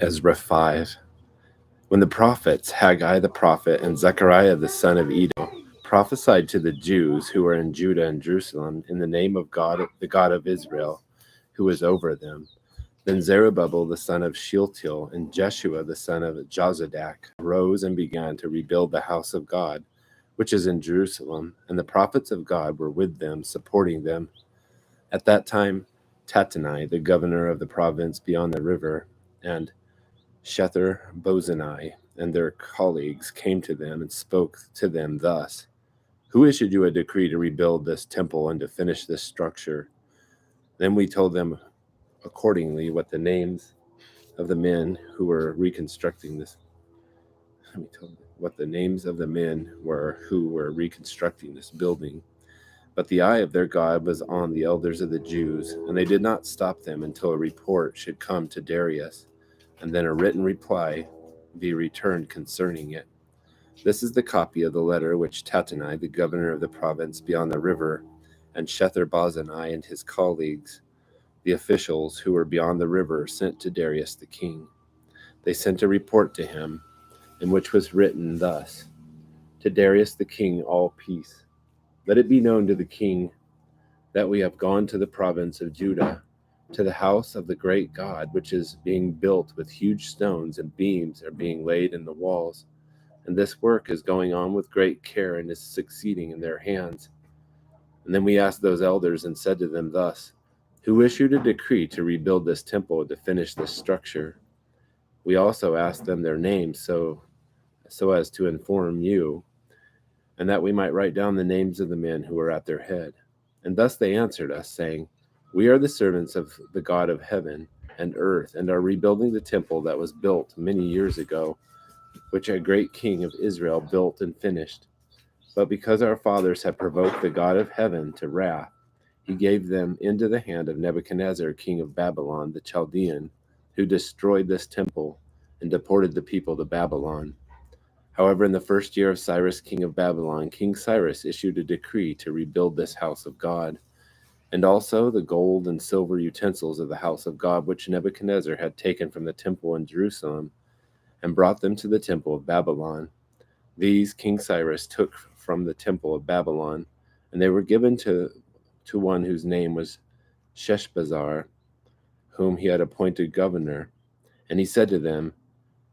Ezra 5. When the prophets Haggai the prophet and Zechariah the son of Iddo prophesied to the Jews who were in Judah and Jerusalem in the name of God, the God of Israel, who was over them, then Zerubbabel the son of Shealtiel and Jeshua the son of Jozadak rose and began to rebuild the house of God, which is in Jerusalem, and the prophets of God were with them, supporting them. At that time, Tattenai, the governor of the province beyond the river, and Shether-Bozenai and their colleagues came to them and spoke to them thus: Who issued you a decree to rebuild this temple and to finish this structure? Then we told them accordingly what the names of the men who were reconstructing this. What the names of the men were who were reconstructing this building. But the eye of their God was on the elders of the Jews, and they did not stop them until a report should come to Darius, and then a written reply be returned concerning it. This is the copy of the letter which Tattenai, the governor of the province beyond the river, and Shether-Bozenai and his colleagues, the officials who were beyond the river, sent to Darius the king. They sent a report to him, in which was written thus: To Darius the king, all peace. Let it be known to the king that we have gone to the province of Judah, to the house of the great God, which is being built with huge stones, and beams are being laid in the walls. And this work is going on with great care and is succeeding in their hands. And then we asked those elders and said to them thus: Who issued a decree to rebuild this temple and to finish this structure? We also asked them their names so as to inform you, and that we might write down the names of the men who were at their head. And thus they answered us, saying, We are the servants of the God of heaven and earth, and are rebuilding the temple that was built many years ago, which a great king of Israel built and finished. But because our fathers had provoked the God of heaven to wrath, he gave them into the hand of Nebuchadnezzar, king of Babylon, the Chaldean, who destroyed this temple and deported the people to Babylon. However, in the first year of Cyrus, king of Babylon, King Cyrus issued a decree to rebuild this house of God, and also the gold and silver utensils of the house of God, which Nebuchadnezzar had taken from the temple in Jerusalem, and brought them to the temple of Babylon. These King Cyrus took from the temple of Babylon, and they were given to one whose name was Sheshbazzar, whom he had appointed governor. And he said to them,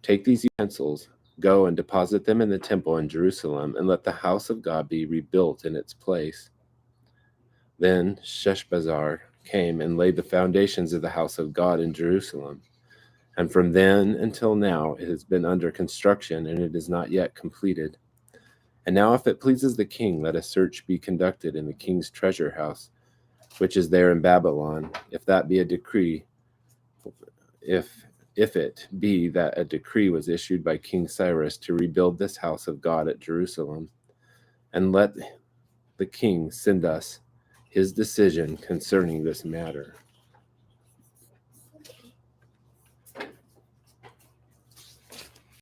Take these utensils, go and deposit them in the temple in Jerusalem, and let the house of God be rebuilt in its place. Then Sheshbazzar came and laid the foundations of the house of God in Jerusalem. And from then until now it has been under construction, and it is not yet completed. And now if it pleases the king, let a search be conducted in the king's treasure house, which is there in Babylon, if that be a decree, if it be that a decree was issued by King Cyrus to rebuild this house of God at Jerusalem. And let the king send us his decision concerning this matter.